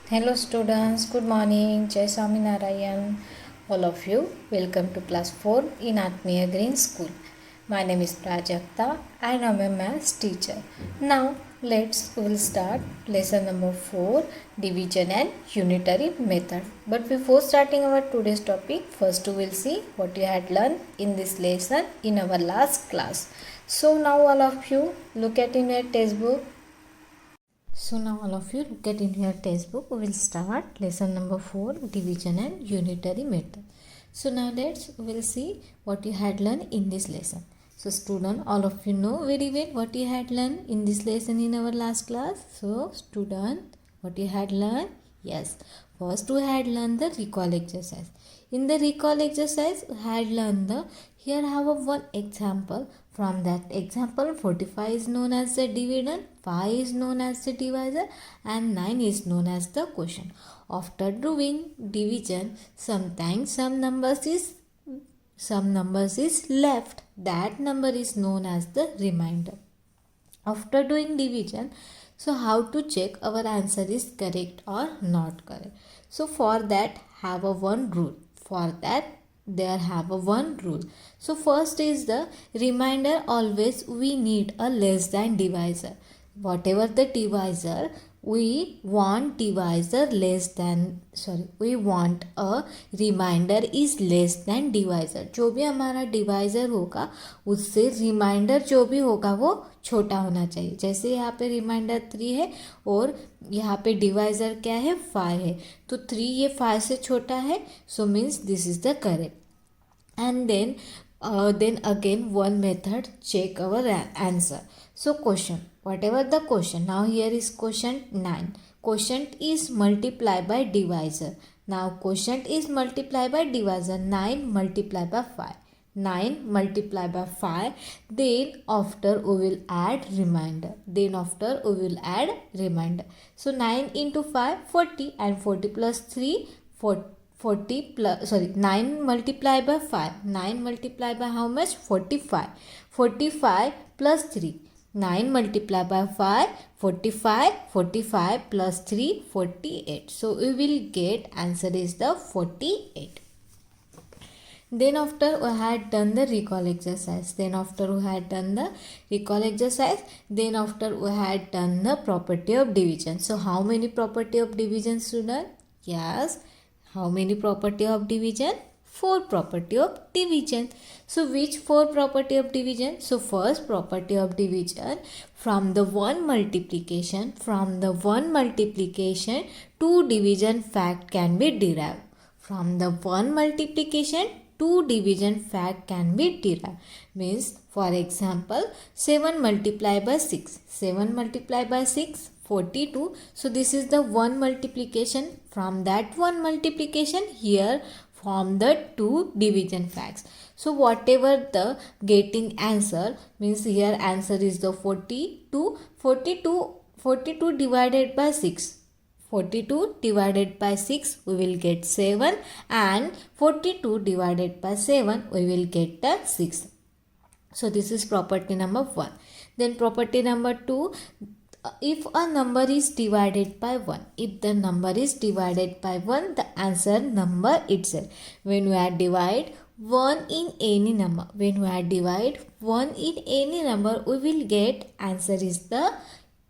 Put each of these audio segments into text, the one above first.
Hello students, good morning. Jai Swaminarayan. All of you, welcome to class 4 in Atmiya Green School. My name is Prajakta and I am a maths teacher. Now we'll start lesson number 4, division and unitary method. But before starting our today's topic, first we will see what you had learned in this lesson in our last class. So now all of you look at in your textbook. So now all of you look at in your textbook. We will start lesson number 4, division and unitary method. So now we'll see what you had learned in this lesson. So student, all of you know very well what you had learned in this lesson in our last class. So student, what you had learned? Yes, first we had learned the recall exercise. In the recall exercise, we had learned the, here I have one example. From that example, 45 is known as the dividend, 5 is known as the divisor and 9 is known as the quotient. After doing division, sometimes some numbers is left. That number is known as the remainder. After doing division, so how to check our answer is correct or not correct? So for that have a one rule. For that there have a one rule. So first is the remainder, always we need a less than divisor. Whatever the divisor, we want divisor less than we want a reminder is less than divisor. जो भी हमारा divisor होगा उससे reminder जो भी होगा वो छोटा होना चाहिए. जैसे यहाँ पे रिमाइंडर 3 है और यहाँ पे डिवाइज़र क्या है 5 है, तो 3 ये 5 से छोटा है, so means this is the correct. And then again one method check our answer. So quotient, whatever the quotient, now here is quotient 9. Quotient is multiplied by divisor. Now quotient is multiplied by divisor. 9 multiplied by 5. 9 multiplied by 5. Then after we will add remainder. So 9 into 5 40 and 40 plus 3 40 plus 9 multiplied by 5. 9 multiplied by how much? 45. 45 plus 3. 9 multiplied by 5, 45. 45 plus 3, 48. So we will get answer is the 48. Then after we had done the recall exercise. Then after we had done the property of division. So how many property of division, student? Yes. How many property of division? 4 property of division. So which 4 property of division? So first property of division, from the one multiplication, 2 division fact can be derived. From the one multiplication, 2 division fact can be derived. Means for example 7 multiplied by 6. 7 multiplied by 6, 42. So this is the one multiplication. From that one multiplication, here form the 2 division facts. So whatever the getting answer, means here answer is the 42. 42 divided by 6. 42 divided by 6 we will get 7, and 42 divided by 7 we will get the 6. So this is property number 1. Then property number 2, if a number is divided by 1, the answer number itself. When we are divide 1 in any number, we will get answer is the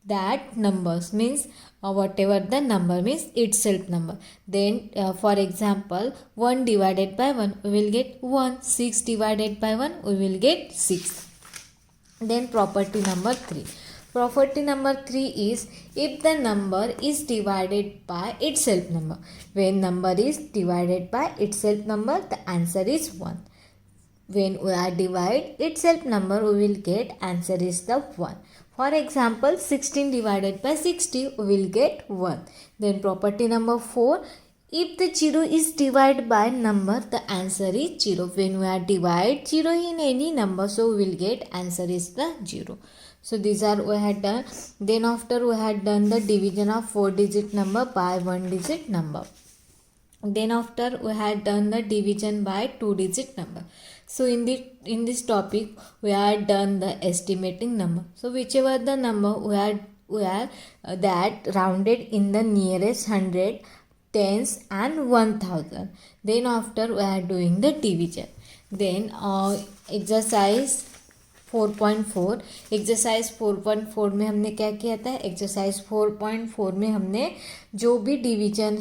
that numbers, means whatever the number means itself number. Then for example 1 divided by 1 we will get 1. 6 divided by 1 we will get 6. Then property number 3. Property number 3 is if the number is divided by itself number. When number is divided by itself number, the answer is 1. When we are divide itself number, we will get answer is the 1. For example, 16 divided by 60, we will get 1. Then property number 4, if the 0 is divided by number, the answer is 0. When we are divide 0 in any number, so we will get answer is the 0. So these are we had done. Then after we had done the division of 4-digit number by 1-digit number. Then after we had done the division by 2-digit number. So in this topic we had done the estimating number. So whichever the number we had we are that rounded in the nearest hundred, tens and 1000. Then after we are doing the division. Then exercise 4.4, exercise 4.4 में हमने क्या किया था? Exercise 4.4 में हमने जो भी division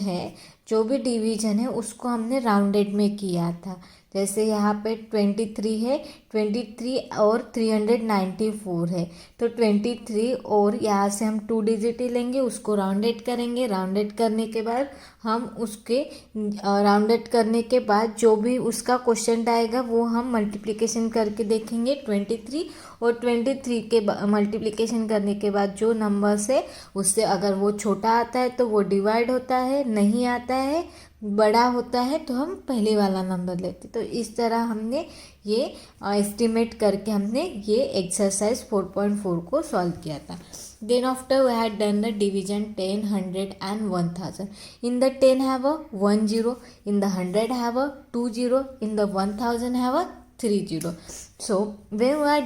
है उसको हमने राउंडेड में किया था। जैसे यहाँ पे 23 है, 23 और 394 है, तो 23 और यहाँ से हम 2 डिजिट ही लेंगे, उसको राउंडेड करेंगे। राउंडेड करने के बाद हम उसके राउंडेड करने के बाद जो भी उसका क्वेश्चन आएगा वो हम मल्टीप्लिकेशन करके देखेंगे। 23 और 23 के मल्टीप्लिकेशन करने के बाद जो नंबर से उससे अगर वो छोटा आता है तो वो डिवाइड होता है, नहीं आता है बड़ा होता है तो हम पहले वाला नंबर लेते। तो इस तरह हमने ये एस्टिमेट करके हमने ये एक्सरसाइज 4.4 को सॉल्व किया था। Then after we had done the division 10, 100 and 1000. In the 10 have a 1 0, in the 100 have a 2 0, in the 1000 have a 3 0. So when we are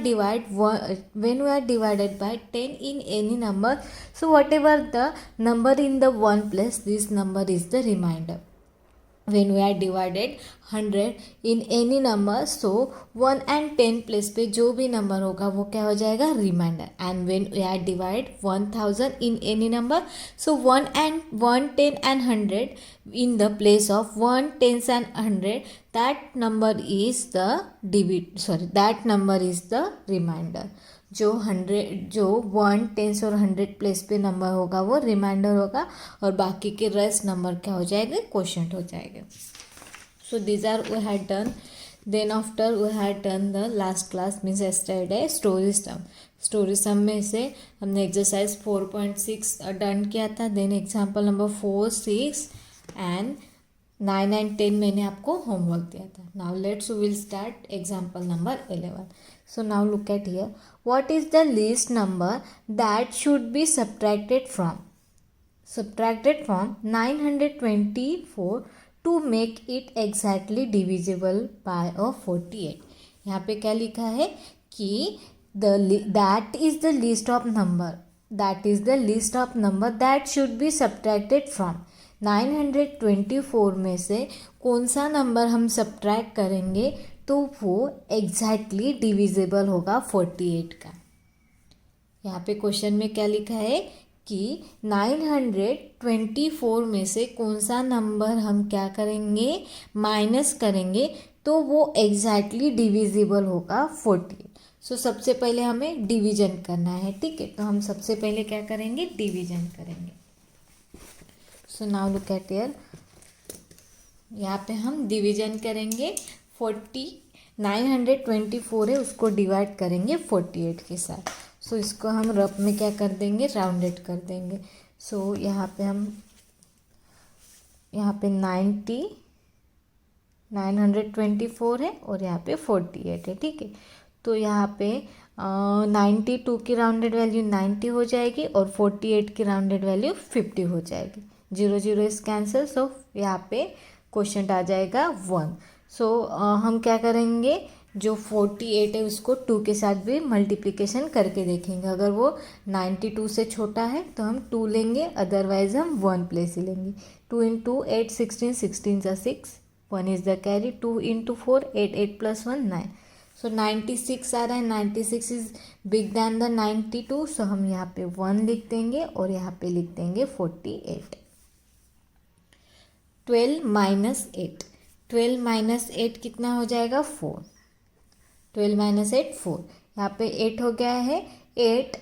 divided by 10 in any number, so whatever the number in the one place, this number is the remainder. When we are divided 100 in any number, so 1 and 10 place पे जो भी नंबर होगा वो क्या हो जाएगा? Reminder. And when we are divide 1000 in any number, so 1 and 1, 10 and 100 in the place of 1, 10 and 100, that number is the remainder. जो 1, 10 और 100 प्लेस पे नंबर होगा वो रिमाइंडर होगा और बाकी के रेस्ट नंबर क्या हो जाएंगे? क्वोशंट हो जाएंगे. So these are we had done. Then after we had done the last class means yesterday story sum में से हमने एक्सरसाइज 4.6 डन किया था. Then example number 4, 6 and 9 and 10 मैंने आपको होमवर्क दिया था. Now let's will start example number 11. So now look at here. What is the least number that should be subtracted from 924 to make it exactly divisible by a 48? यहाँ पे क्या लिखा है कि that is the list of number that should be subtracted from 924 में से कौन सा नंबर हम सब्ट्रैक्ट करेंगे तो वो एग्जैक्टली डिविजिबल होगा 48 का. यहाँ पे क्वेश्चन में क्या लिखा है कि 924 में से कौन सा नंबर हम क्या करेंगे? माइनस करेंगे तो वो एग्जैक्टली डिविजिबल होगा 48. सो सबसे पहले हमें डिवीजन करना है. ठीक है, तो हम सबसे पहले क्या करेंगे? डिवीजन करेंगे. So now look at here. यहाँ पे हम डिवीजन करेंगे. 924 है उसको डिवाइड करेंगे 48 के साथ. सो इसको हम रफ में क्या कर देंगे? राउंडेड कर देंगे. सो यहाँ पे 924 है और यहाँ पे 48 है. ठीक है, तो यहाँ पे 92 की राउंडेड वैल्यू 90 हो जाएगी और 48 की राउंडेड वैल्यू 50 हो जाएगी. 0 0 इज कैंसिल. सो यहाँ पे क्वेश्चन आ जाएगा 1. सो हम क्या करेंगे? जो 48 है उसको 2 के साथ भी मल्टीप्लिकेशन करके देखेंगे. अगर वो 92 से छोटा है तो हम 2 लेंगे, अदरवाइज हम 1 प्लेस ही लेंगे. 2 into 8 16, 16 × 6, 1 is the carry. 2 into 4 8, 8 + 1 9. सो 96 आ रहा है. 96 इज बिग दैन द 92. सो हम यहाँ पे 1 लिख देंगे और यहाँ पे लिख देंगे 48. 12 - 8 कितना हो जाएगा? 4. 12 - 8 4. यहाँ पे 8 हो गया है 8.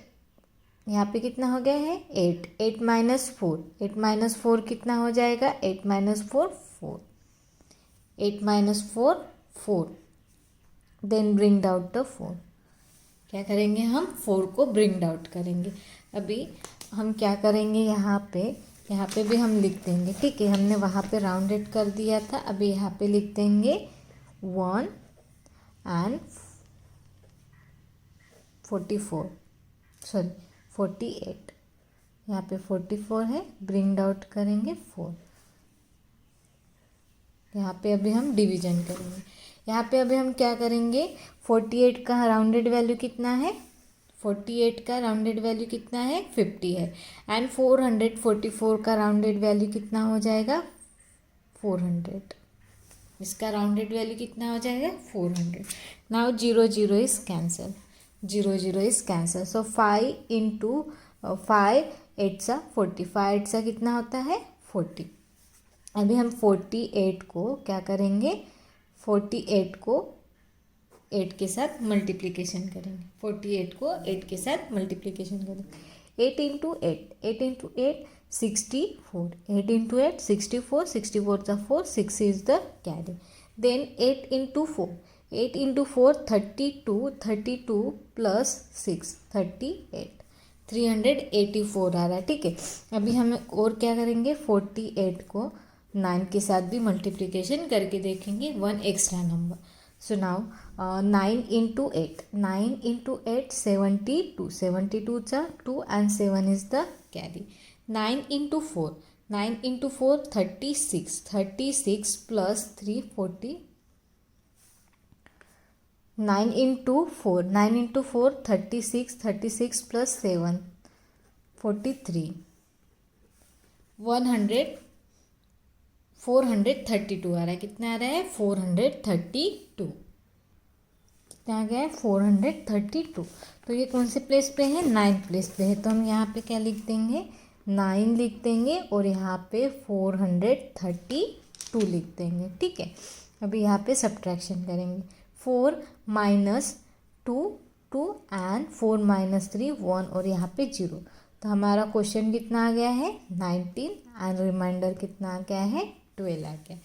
यहाँ पे कितना हो गया है? 8. 8 - 4. 8 - 4 कितना हो जाएगा? 8 - 4 4. 8 - 4 4. Then bring out the 4. क्या करेंगे? हम 4 को ब्रिंग आउट करेंगे. अभी हम क्या करेंगे? यहाँ पे भी हम लिख देंगे. ठीक है, हमने वहाँ पे राउंडेड कर दिया था. अभी यहाँ पे लिख देंगे 1 and 48. यहाँ पे 44 है, ब्रिंग आउट करेंगे 4. यहाँ पे अभी हम डिवीजन करेंगे. यहाँ पे अभी हम क्या करेंगे? 48 का राउंडेड वैल्यू कितना है? 48 का राउंडेड वैल्यू कितना है 50 है, एंड 444 का राउंडेड वैल्यू कितना हो जाएगा 400। इसका राउंडेड वैल्यू कितना हो जाएगा 400। Now 0 is cancel, 0 is cancel. So 5 into 5 8 40, 5 8 कितना होता है 40। अभी हम 48 को क्या करेंगे, 48 को 8 के साथ मल्टीप्लिकेशन करेंगे, 48 को 8 के साथ मल्टीप्लिकेशन करेंगे। 8 इंटू 8, 8 इंटू 8 64, 8 इंटू 8 64, 64 सा 4, 6 is the carry. Then 8 into 4, 8 into 4 32, 32 plus 6 38, 384 आ रहा है, ठीक है। अभी हम और क्या करेंगे, 48 को 9 के साथ भी मल्टीप्लिकेशन करके देखेंगे, one extra number. So now 9 into 8, 9 into 8 72, 72 चा 2 and 7 is the carry. 9 into 4, 9 into 4 36, 36 plus 3 40, 9 into 4, 9 into 4 36, 36 plus 7 43, 100 432 आ रहा है, कितना आ रहा है 432, कितना आ गया है 432। तो ये कौन से प्लेस पे है, 9th प्लेस पे है, तो हम यहाँ पे क्या लिख देंगे 9 लिख देंगे और यहाँ पे 432 लिख देंगे, ठीक है। अभी यहाँ पे सब्ट्रैक्शन करेंगे, 4 माइनस 2 2 एंड 4 माइनस 3 1 और यहाँ पे 0। तो हमारा क्वेश्चन कितना आ गया है 19 एंड रिमाइंडर कितना आ गया है 12 आ गया,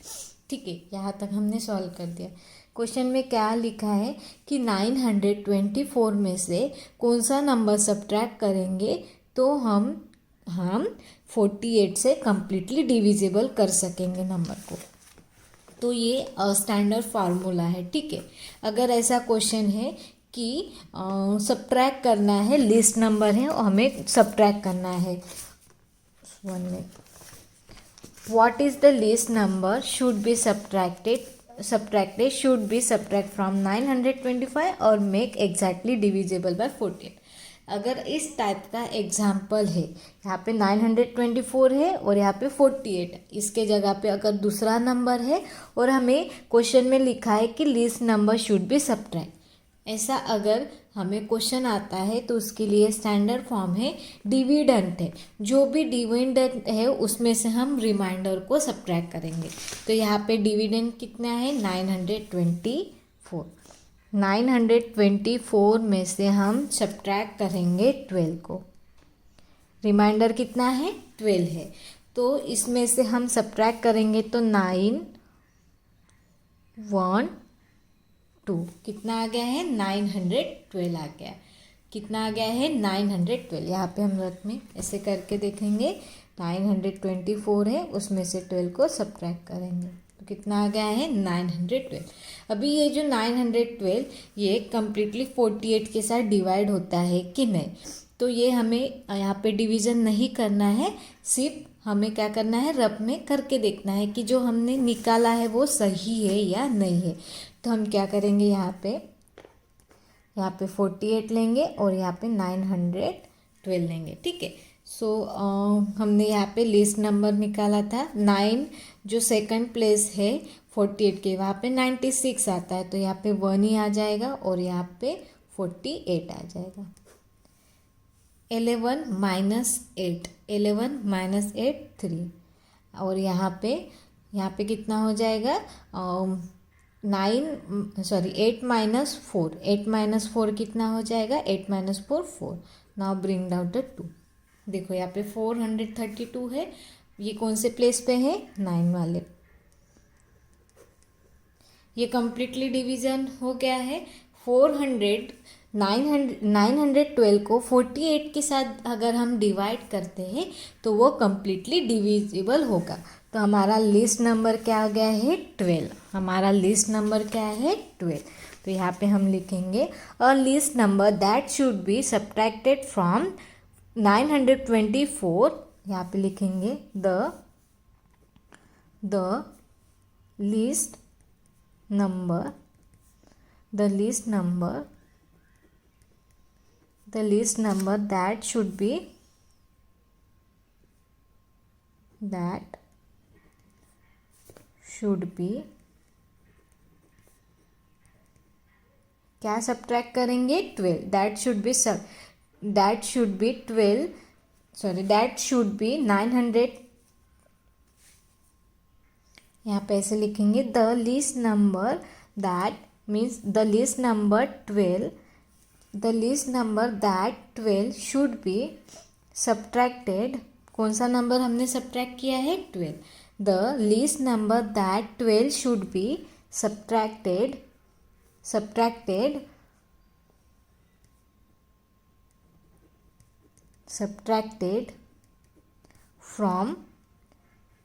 ठीक है। यहाँ तक हमने सॉल्व कर दिया। क्वेश्चन में क्या लिखा है कि 924 में से कौन सा नंबर सब्ट्रैक्ट करेंगे तो हम 48 से कम्प्लीटली डिविजिबल कर सकेंगे नंबर को। तो ये स्टैंडर्ड फार्मूला है, ठीक है। अगर ऐसा क्वेश्चन है कि सब्ट्रैक्ट करना है, लिस्ट नंबर है और हमें सब्ट्रैक्ट करना है, what is the least number should be subtracted should be subtract from 925 और make exactly divisible by 14। अगर इस टाइप का एग्जाम्पल है, यहाँ पे 924 है और यहाँ पे 48 है, इसके जगह पे अगर दूसरा नंबर है और हमें क्वेश्चन में लिखा है कि least number should be subtract, ऐसा अगर हमें क्वेश्चन आता है तो उसके लिए स्टैंडर्ड फॉर्म है डिविडेंट है, जो भी डिविडेंट है उसमें से हम रिमाइंडर को सब्ट्रैक्ट करेंगे। तो यहाँ पे डिविडेंट कितना है 924, 924 में से हम सब्ट्रैक्ट करेंगे 12 को, रिमाइंडर कितना है 12 है, तो इसमें से हम सब्ट्रैक्ट करेंगे तो 9 1 2 कितना आ गया है 912 आ गया, कितना आ गया है 912। यहाँ पे हम रख में ऐसे करके देखेंगे, 924 है उसमें से 12 को सब्ट्रैक्ट करेंगे तो कितना आ गया है 912। अभी ये जो 912 ये कम्प्लीटली 48 के साथ डिवाइड होता है कि नहीं, तो ये हमें यहाँ पे डिवीज़न नहीं करना है, सिर्फ हमें क्या करना है रफ में करके देखना है कि जो हमने निकाला है वो सही है या नहीं है। तो हम क्या करेंगे, यहाँ पे 48 लेंगे और यहाँ पे 912 लेंगे, ठीक है। सो हमने यहाँ पे लिस्ट नंबर निकाला था, 9 जो सेकंड प्लेस है 48 के वहाँ पे 96 आता है, तो यहाँ पे 1 ही आ जाएगा और यहाँ पे 48 आ जाएगा। 11 माइनस 8, 11 माइनस 8 3 और यहाँ पे कितना हो जाएगा 8 माइनस 4, 8 माइनस 4 कितना हो जाएगा 8 minus 4 4। Now bring down the 2, देखो यहाँ पे 432 है, ये कौन से प्लेस पे है 9 वाले, ये कम्प्लीटली डिवीज़न हो गया है। 912 को 48 के साथ अगर हम डिवाइड करते हैं तो वो कम्प्लीटली डिविजिबल होगा। तो हमारा लिस्ट नंबर क्या आ गया है 12, हमारा लिस्ट नंबर क्या है 12। तो यहाँ पे हम लिखेंगे a list number that should be subtracted from 924, यहाँ पे लिखेंगे the list number the least number that should be क्या सब्ट्रैक्ट करेंगे 12 दैट शुड बी 900 यहाँ पे ऐसे लिखेंगे the least number that means the least number 12 should be subtracted. कौन सा नंबर हमने सब्ट्रैक्ट किया है 12। The least number that 12 should be subtracted from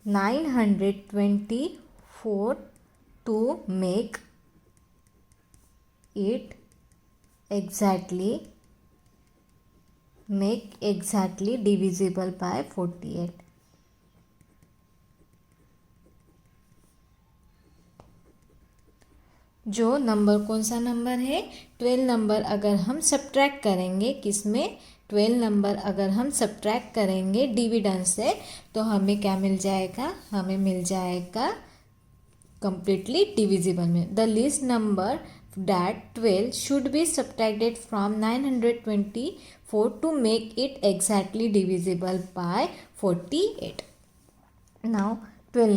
924 to make it exactly divisible by 48। जो नंबर कौन सा नंबर है 12 नंबर अगर हम सब्ट्रैक्ट करेंगे किसमें 12 नंबर अगर हम सब्ट्रैक्ट करेंगे डिविडेंड से तो हमें क्या मिल जाएगा, हमें मिल जाएगा completely divisible में। The least number that 12 should be subtracted from 924 to make it exactly divisible by 48। Now 12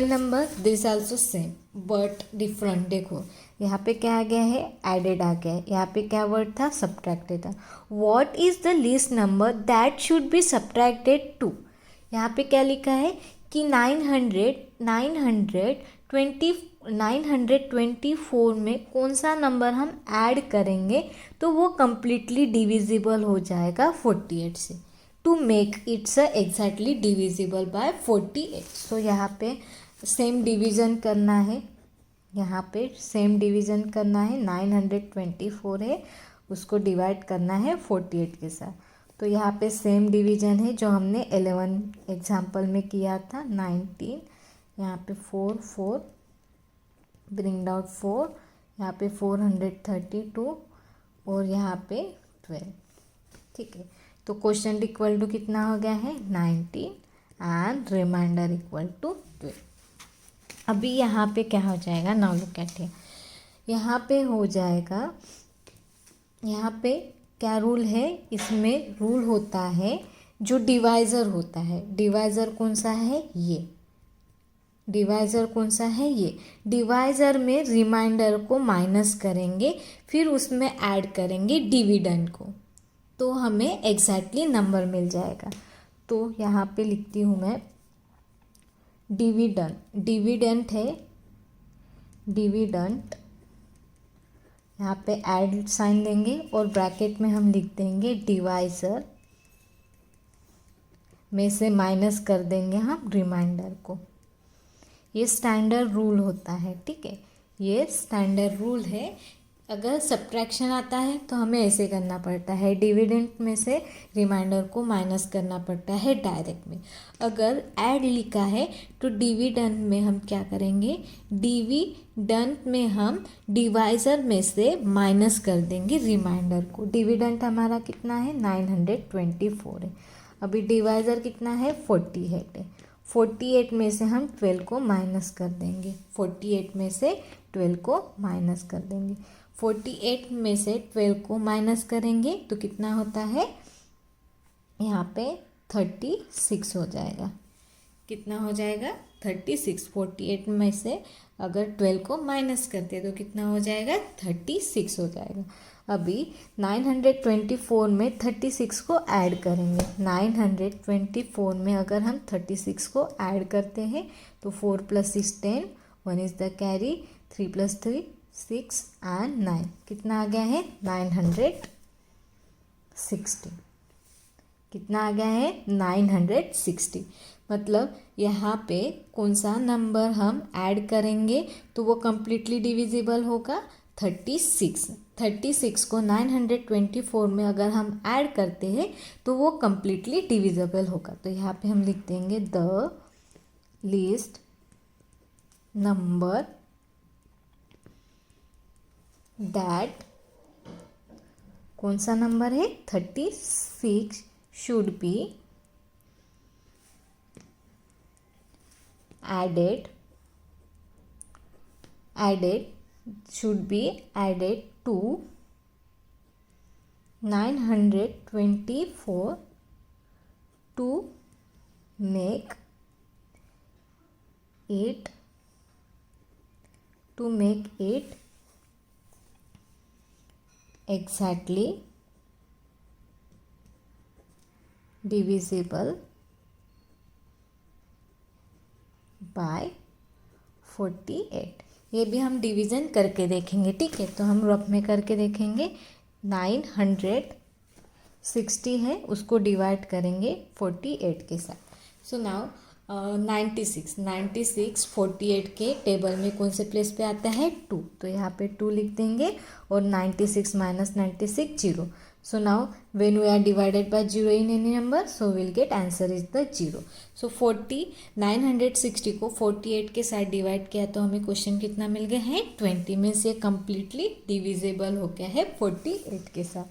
number this also same but different। देखो यहाँ पे क्या आ गया है एडेड आ गया है, यहाँ पे क्या वर्ड था सब्ट्रैक्टेड था। What is the least number that should be subtracted to. यहाँ पे क्या लिखा है कि 924 में कौन सा नंबर हम ऐड करेंगे तो वो कम्प्लीटली डिविजिबल हो जाएगा 48 से। To make its exactly divisible by 48। So यहाँ पे सेम डिवीज़न करना है, यहाँ पे सेम डिवीज़न करना है। 924 है उसको डिवाइड करना है 48 के साथ। तो यहाँ पे सेम डिवीज़न है जो हमने 11 एग्जाम्पल में किया था। 19 यहाँ पे 4 ब्रिंग आउट 4, यहाँ पे 432 और यहाँ पे 12। ठीक है, तो क्वेश्चन इक्वल टू कितना हो गया है 19 एंड रिमाइंडर इक्वल टू 12। अभी यहाँ पे क्या हो जाएगा, नाउ लुक एट हियर। यहाँ पे हो जाएगा, यहाँ पे क्या रूल है, इसमें रूल होता है जो डिवाइज़र होता है। डिवाइज़र कौन सा है ये, डिवाइज़र कौन सा है ये। डिवाइज़र में रिमाइंडर को माइनस करेंगे फिर उसमें ऐड करेंगे डिविडेंड को तो हमें एग्जैक्टली नंबर मिल जाएगा। तो यहाँ पे लिखती हूँ मैं डिविडेंट है, डिविडेंट यहाँ पे ऐड साइन देंगे और ब्रैकेट में हम लिख देंगे डिवाइज़र में से माइनस कर देंगे हम रिमाइंडर को। ये स्टैंडर्ड रूल होता है, ठीक है, ये स्टैंडर्ड रूल है। अगर सब्ट्रैक्शन आता है तो हमें ऐसे करना पड़ता है, डिविडेंड में से रिमाइंडर को माइनस करना पड़ता है डायरेक्ट में। अगर ऐड लिखा है तो डिविडेंड में हम क्या करेंगे, डिविडेंड में हम डिवाइज़र में से माइनस कर देंगे रिमाइंडर को। डिविडेंड हमारा कितना है 924 है, अभी डिवाइज़र कितना है 48 है। 48 में से हम 12 को माइनस कर देंगे, 48 में से 12 को माइनस कर देंगे। 48 में से 12 को माइनस करेंगे तो कितना होता है, यहाँ पे 36 हो जाएगा। कितना हो जाएगा 36। 48 में से अगर 12 को माइनस करते हैं तो कितना हो जाएगा 36 हो जाएगा। अभी 924 में 36 को ऐड करेंगे। 924 में अगर हम 36 को ऐड करते हैं तो 4 + 6 10, 1 इज़ द कैरी, 3 + 3 6 एंड 9 कितना आ गया है 960। कितना आ गया है 960। मतलब यहाँ पे कौन सा नंबर हम ऐड करेंगे तो वो कम्प्लीटली डिविजिबल होगा 36। 36 को 924 में अगर हम ऐड करते हैं तो वो कम्प्लीटली डिविजिबल होगा। तो यहाँ पे हम लिख देंगे द लीस्ट नंबर दैट कौन सा नंबर है 36 should be added should be added to 924 to make it exactly divisible by 48। ये भी हम डिवीज़न करके देखेंगे, ठीक है। तो हम रफ में करके देखेंगे। 960 है, उसको डिवाइड करेंगे 48 के साथ। सो नाउ 96 48 के टेबल में कौन से प्लेस पे आता है 2, तो यहाँ पे 2 लिख देंगे और 96 minus 96 0। So now when we are divided by 0 in any number, so we'll get answer is the 0. So 960 को 48 के साथ डिवाइड किया तो हमें क्वेश्चन कितना मिल गया है 20 में से कम्प्लीटली डिविजिबल हो गया है 48 के साथ।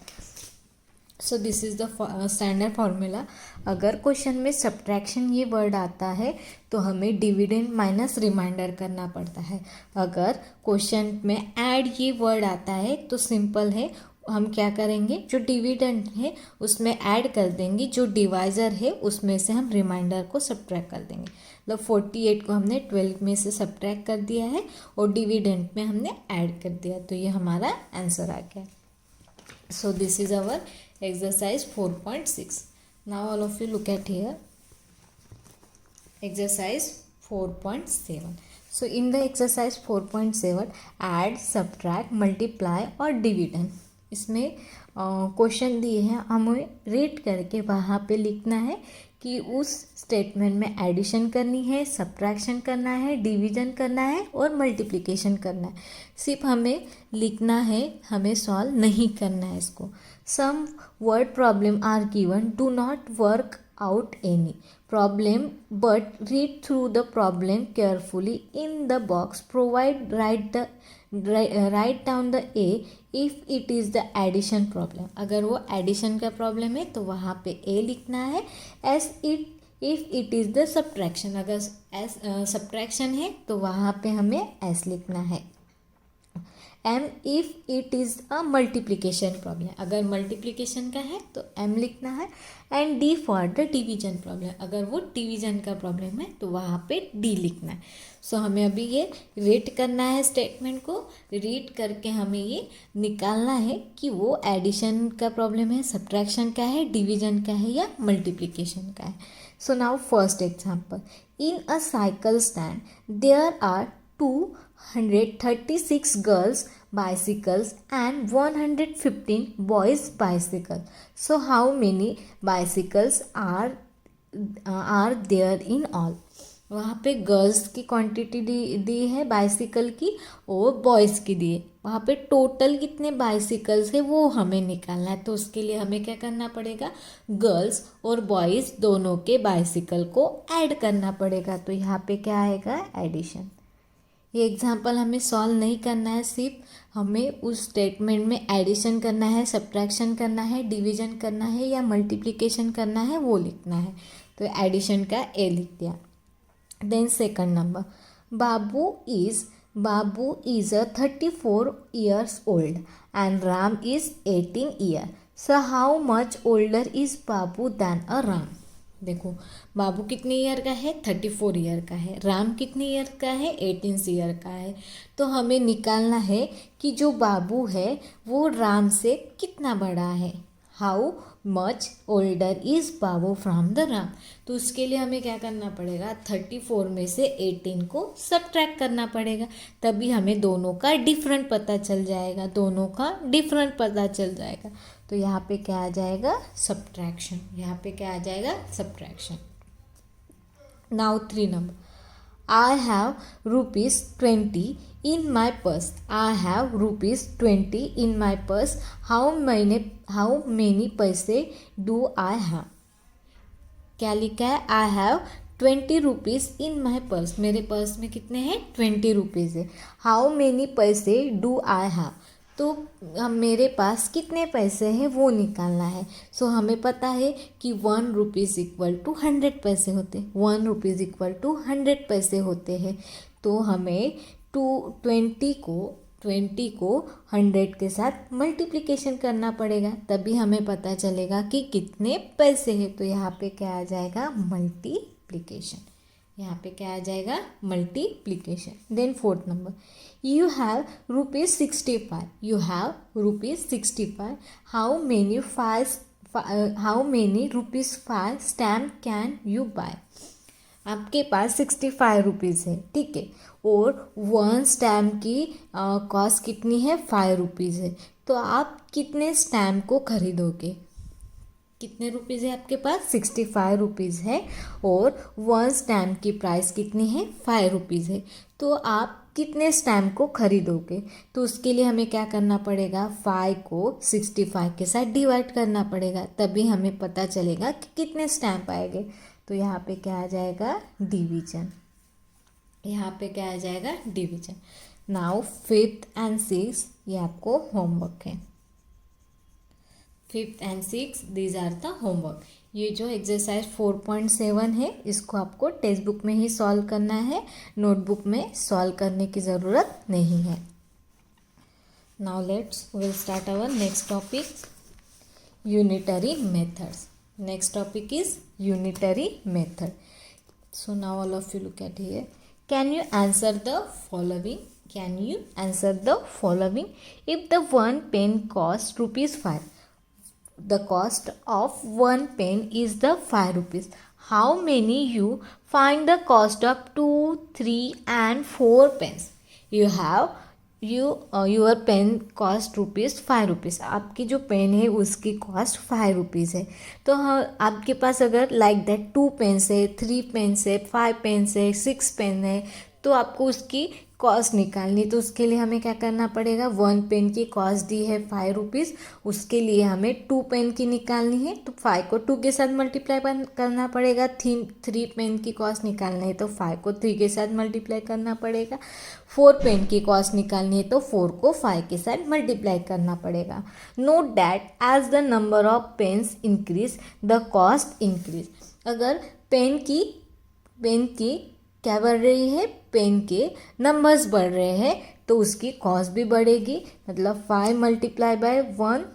सो this is the standard formula. अगर क्वेश्चन में सब्ट्रैक्शन ये वर्ड आता है तो हमें डिविडेंड माइनस रिमाइंडर करना पड़ता है। अगर क्वेश्चन में ऐड ये वर्ड आता है तो सिंपल है, हम क्या करेंगे, जो डिविडेंड है उसमें ऐड कर देंगे, जो डिवाइज़र है उसमें से हम रिमाइंडर को सब्ट्रैक्ट कर देंगे। मतलब 48 को हमने 12 में से सब्ट्रैक्ट कर दिया है और डिविडेंड में हमने ऐड कर दिया, तो ये हमारा आंसर आ गया। So this is our exercise 4.6. now all of you look at here exercise 4.7. so in the exercise 4.7 add subtract multiply और dividend, इसमें क्वेश्चन दिए हैं, हमें रीड करके वहाँ पे लिखना है कि उस स्टेटमेंट में एडिशन करनी है, सब्ट्रैक्शन करना है, डिवीजन करना है और मल्टीप्लिकेशन करना है। सिर्फ हमें लिखना है, हमें सॉल्व नहीं करना है इसको। Some word problem are given, do not work out any problem but read through the problem carefully in the box, write down the A if it is the addition problem। अगर वो addition का problem है तो वहाँ पे A लिखना है। if it is the subtraction, अगर subtraction है तो वहाँ पे हमें S लिखना है। M if it is a multiplication problem, अगर मल्टीप्लिकेशन का है तो M लिखना है। And D for the division problem, अगर वो डिवीजन का प्रॉब्लम है तो वहाँ पे D लिखना है। सो हमें अभी ये रीड करना है, स्टेटमेंट को रीड करके हमें ये निकालना है कि वो एडिशन का प्रॉब्लम है, सब्ट्रैक्शन का है, डिवीजन का है या मल्टीप्लिकेशन का है। So now first example, in a cycle stand there are 236 girls bicycles and 115 boys bicycles. So how many bicycles are there in all? वहाँ पे गर्ल्स की क्वांटिटी दी है बाइसिकल की और बॉयज़ की दी है। वहाँ पे टोटल कितने बाइसिकल्स है वो हमें निकालना है। तो उसके लिए हमें क्या करना पड़ेगा, गर्ल्स और बॉयज़ दोनों के बाइसिकल को ऐड करना पड़ेगा। तो यहाँ पे क्या आएगा, एडिशन। ये एग्जाम्पल हमें सॉल्व नहीं करना है, सिर्फ हमें उस स्टेटमेंट में एडिशन करना है, सब्ट्रैक्शन करना है, डिवीजन करना है या मल्टीप्लिकेशन करना है, वो लिखना है। तो एडिशन का ए लिख दिया। Then second number, Babu is 34 years old and Ram is 18 years. So how much older is Babu than a Ram? देखो बाबू कितने ईयर का है, 34 ईयर का है। राम कितने ईयर का है, 18 ईयर का है। तो हमें निकालना है कि जो बाबू है वो राम से कितना बड़ा है। How much older is Babu from the Ram. तो उसके लिए हमें क्या करना पड़ेगा, 34 में से 18 को सब्ट्रैक्ट करना पड़ेगा, तभी हमें दोनों का डिफरेंट पता चल जाएगा। तो यहाँ पे क्या आ जाएगा, subtraction. Now 3 number, I have ₹20 in my purse. How many पैसे do I have? क्या लिखा है, I have ₹20 in my purse, मेरे पर्स में कितने हैं, ₹20 है। हाउ मेनी पैसे डू आई हैव, तो हम मेरे पास कितने पैसे हैं वो निकालना है। सो हमें पता है कि 1 रुपीज़ इक्वल टू 100 पैसे होते हैं, 1 रुपीज़ इक्वल टू 100 पैसे होते हैं। तो हमें 20 को 100 के साथ मल्टीप्लिकेशन करना पड़ेगा, तभी हमें पता चलेगा कि कितने पैसे हैं। तो यहाँ पे क्या आ जाएगा, मल्टीप्लिकेशन। यहाँ पे क्या आ जाएगा, multiplication. Then 4th number, you have rupees 65, you have rupees 65, how many rupees 5 stamp can you buy? आपके पास 65 रुपीज़ है, ठीक है, और 1 स्टैम्प की कॉस्ट कितनी है, 5 रुपीज़ है। तो आप कितने स्टैम्प को खरीदोगे, कितने रुपीज़ है आपके पास, 65 रुपीज़ है, और 1 स्टैम्प की प्राइस कितनी है, 5 रुपीज़ है। तो आप कितने स्टैम्प को खरीदोगे, तो उसके लिए हमें क्या करना पड़ेगा, 5 को 65 के साथ डिवाइड करना पड़ेगा, तभी हमें पता चलेगा कि कितने स्टैम्प आएंगे। तो यहाँ पे क्या आ जाएगा, डिवीजन। यहाँ पे क्या आ जाएगा, division. Now 5th and 6th ये आपको होमवर्क है। 5th and 6th these are the homework. ये जो एक्सरसाइज 4.7 है इसको आपको टेक्स्ट बुक में ही सॉल्व करना है, नोटबुक में सॉल्व करने की ज़रूरत नहीं है। Now let's will start our next topic, unitary methods. Next topic is unitary method. So now all of you look at here, can you answer the following, can you answer the following. If the 1 pen cost ₹5, the cost of 1 pen is the 5 rupees. How many you find the cost of 2, 3 and 4 pens? Your pen cost ₹5। आपकी जो pen है उसकी cost 5 rupees है। तो हाँ, आपके पास अगर like that 2 pens है, 3 पेन्स है, 5 पेन्स है, 6 पेन है, तो आपको उसकी कॉस्ट निकालनी। तो उसके लिए हमें क्या करना पड़ेगा, 1 पेन की कॉस्ट दी है 5 रुपीज़, उसके लिए हमें 2 पेन की निकालनी है, तो 5 को 2 के साथ मल्टीप्लाई करना पड़ेगा। 3 पेन की कॉस्ट निकालनी है तो 5 को 3 के साथ मल्टीप्लाई करना पड़ेगा। 4 पेन की कॉस्ट निकालनी है तो 4 को 5 के साथ मल्टीप्लाई करना पड़ेगा। Note that as the number of pens increase the cost increase. अगर पेन की क्या बढ़ रही है, पेन के नंबर्स बढ़ रहे हैं तो उसकी कॉस्ट भी बढ़ेगी। मतलब 5 मल्टीप्लाई बाय 1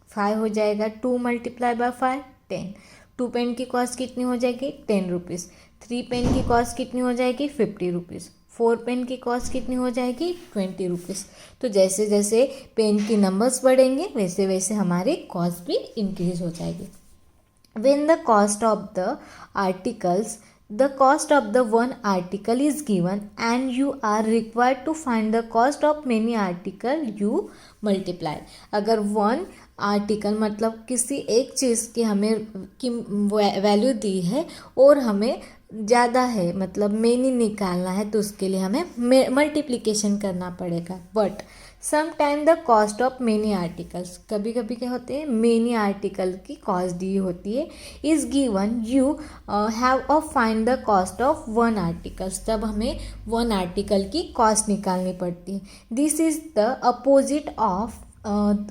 5 हो जाएगा, 2 मल्टीप्लाई बाय 5 10। 2 पेन की कॉस्ट कितनी हो जाएगी, 10 रुपीज़। 3 पेन की कॉस्ट कितनी हो जाएगी, 50 रुपीज़। 4 पेन की कॉस्ट कितनी हो जाएगी, 20 रुपीज़। तो जैसे जैसे पेन की नंबर्स बढ़ेंगे वैसे वैसे हमारी कॉस्ट भी इंक्रीज हो जाएगी। When the cost of the articles, the cost of the one article is given and you are required to find the cost of many article, you multiply। अगर 1 article मतलब किसी एक चीज़ की हमें की वैल्यू दी है और हमें ज़्यादा है, मतलब मेनी निकालना है, तो उसके लिए हमें मल्टीप्लिकेशन करना पड़ेगा। But sometime the cost of many articles, कभी कभी क्या होते हैं, मेनी आर्टिकल की कॉस्ट दी होती है, is given you have a find the cost of 1 articles. तब हमें 1 आर्टिकल की कॉस्ट निकालनी पड़ती है। This is the opposite of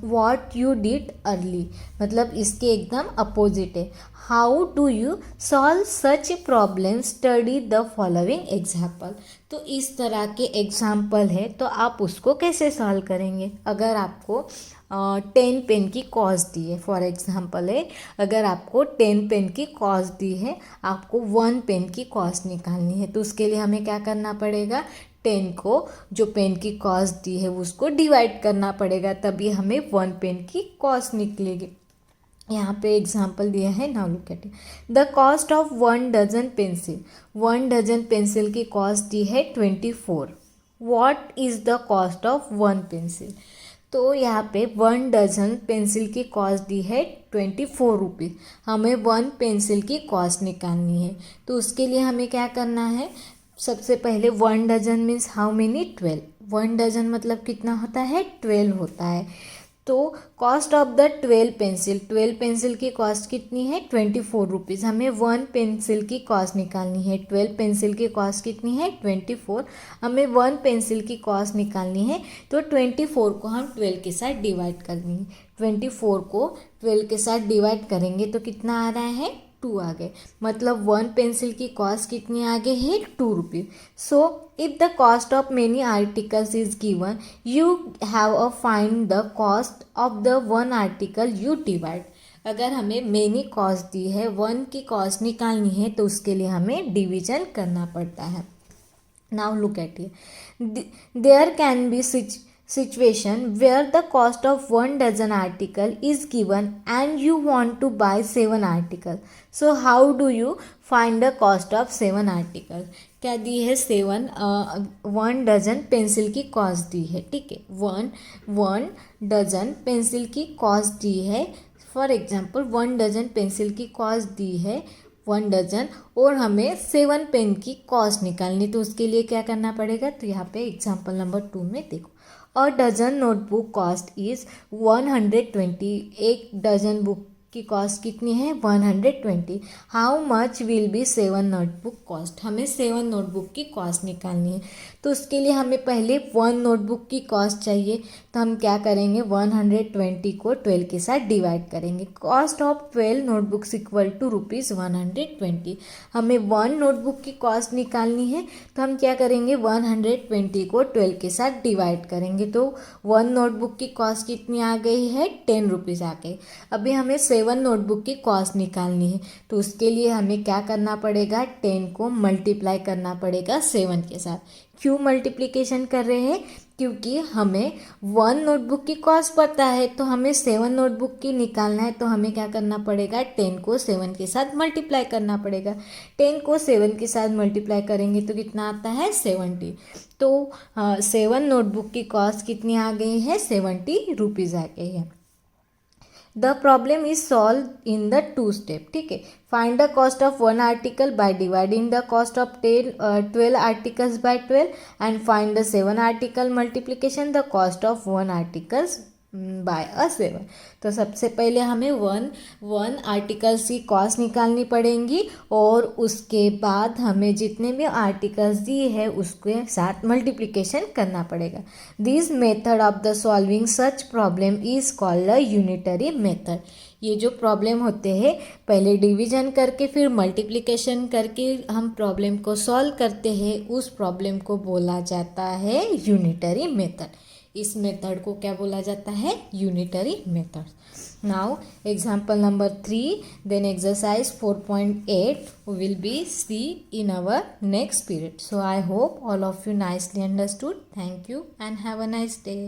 what you did early, मतलब इसके एकदम अपोजिट है। How do you solve such problem, study the following example. तो इस तरह के एग्जाम्पल है तो आप उसको कैसे सॉल्व करेंगे। अगर आपको 10 पेन की कॉस्ट दी है, फॉर एग्जाम्पल है, अगर आपको 10 पेन की कॉस्ट दी है, आपको 1 पेन की कॉस्ट निकालनी है, तो उसके लिए हमें क्या करना पड़ेगा, 10 को जो पेन की कॉस्ट दी है उसको डिवाइड करना पड़ेगा, तभी हमें 1 पेन की कॉस्ट निकलेगी। यहाँ पे एग्जाम्पल दिया है, now look at it. The cost of 1 dozen pencil, 1 dozen pencil की कॉस्ट दी है 24। What is the cost of 1 pencil. तो यहाँ पे 1 डजन पेंसिल की कॉस्ट दी है 24 रुपीज़। हमें 1 पेंसिल की कॉस्ट निकालनी है, तो उसके लिए हमें क्या करना है, सबसे पहले 1 dozen means how many, 12। 1 dozen मतलब कितना होता है, 12 होता है। तो कॉस्ट ऑफ द 12 पेंसिल की कॉस्ट कितनी है 24 रुपीज़। हमें 1 पेंसिल की कॉस्ट निकालनी है। 12 पेंसिल की कॉस्ट कितनी है 24। हमें 1 पेंसिल की कॉस्ट निकालनी है, तो 24 को हम 12 के साथ डिवाइड करनी है। 24 को 12 के साथ डिवाइड करेंगे तो कितना आ रहा है 2 आ गए। मतलब 1 पेंसिल की कॉस्ट कितनी आ गई है 2 rupees. So if the cost of many articles is given, you have a find the cost of the 1 article you divide. अगर हमें मेनी कॉस्ट दी है, 1 की कॉस्ट निकालनी है, तो उसके लिए हमें डिवीजन करना पड़ता है। Now look at it, there can be situation where the cost of 1 dozen article is given and you want to buy 7 article. So how do you find the cost of 7 article? क्या दी है 1 dozen pencil की cost दी है, ठीक है। 1 dozen pencil की cost दी है। फॉर एग्जाम्पल 1 डजन पेंसिल की कॉस्ट दी है 1 डजन, और हमें 7 पेन की कॉस्ट निकालनी, तो उसके लिए क्या करना पड़ेगा। तो यहाँ पे एग्जाम्पल नंबर 2 में देखो, a dozen notebook cost is 120। एक डजन बुक की कॉस्ट कितनी है 120। How much will be 7 notebook cost. हमें 7 नोटबुक की कॉस्ट निकालनी है, तो उसके लिए हमें पहले 1 नोटबुक की कॉस्ट चाहिए। तो हम क्या करेंगे 120 को 12 के साथ डिवाइड करेंगे। Cost of 12 notebooks equal to ₹120। हमें 1 नोटबुक की कॉस्ट निकालनी है, तो हम क्या करेंगे 120 को 12 के साथ डिवाइड करेंगे। तो 1 नोटबुक की कॉस्ट कितनी आ गई है 10 रुपीज़ आ गई। अभी हमें 7 नोटबुक की कॉस्ट निकालनी है, तो उसके लिए हमें क्या करना पड़ेगा 10 को मल्टीप्लाई करना पड़ेगा 7 के साथ। क्यों मल्टीप्लिकेशन कर रहे हैं, क्योंकि हमें 1 नोटबुक की कॉस्ट पता है, तो हमें 7 नोटबुक की निकालना है, तो हमें क्या करना पड़ेगा 10 को 7 के साथ मल्टीप्लाई करना पड़ेगा। 10 को 7 के साथ मल्टीप्लाई करेंगे तो कितना आता है 70। तो 7 नोटबुक की कॉस्ट कितनी आ गई है 70 रुपीज़ आ गई है। The problem is solve in the 2 step, ठीक है। Find the cost of 1 article by dividing the cost of 12 articles by 12 and find the 7 article multiplication the cost of 1 articles by a 7। तो सबसे पहले हमें 1 articles की cost निकालनी पड़ेंगी, और उसके बाद हमें जितने भी आर्टिकल्स दिए हैं उसके साथ मल्टीप्लिकेशन करना पड़ेगा। This method of the solving such problem is called a unitary method. ये जो प्रॉब्लम होते हैं, पहले डिवीजन करके फिर मल्टीप्लिकेशन करके हम प्रॉब्लम को सॉल्व करते हैं, उस प्रॉब्लम को बोला जाता है यूनिटरी मेथड। इस मेथड को क्या बोला जाता है unitary method. Now example number 3, then exercise 4.8 will be see in our next period. So I hope all of you nicely understood. Thank you and have a nice day.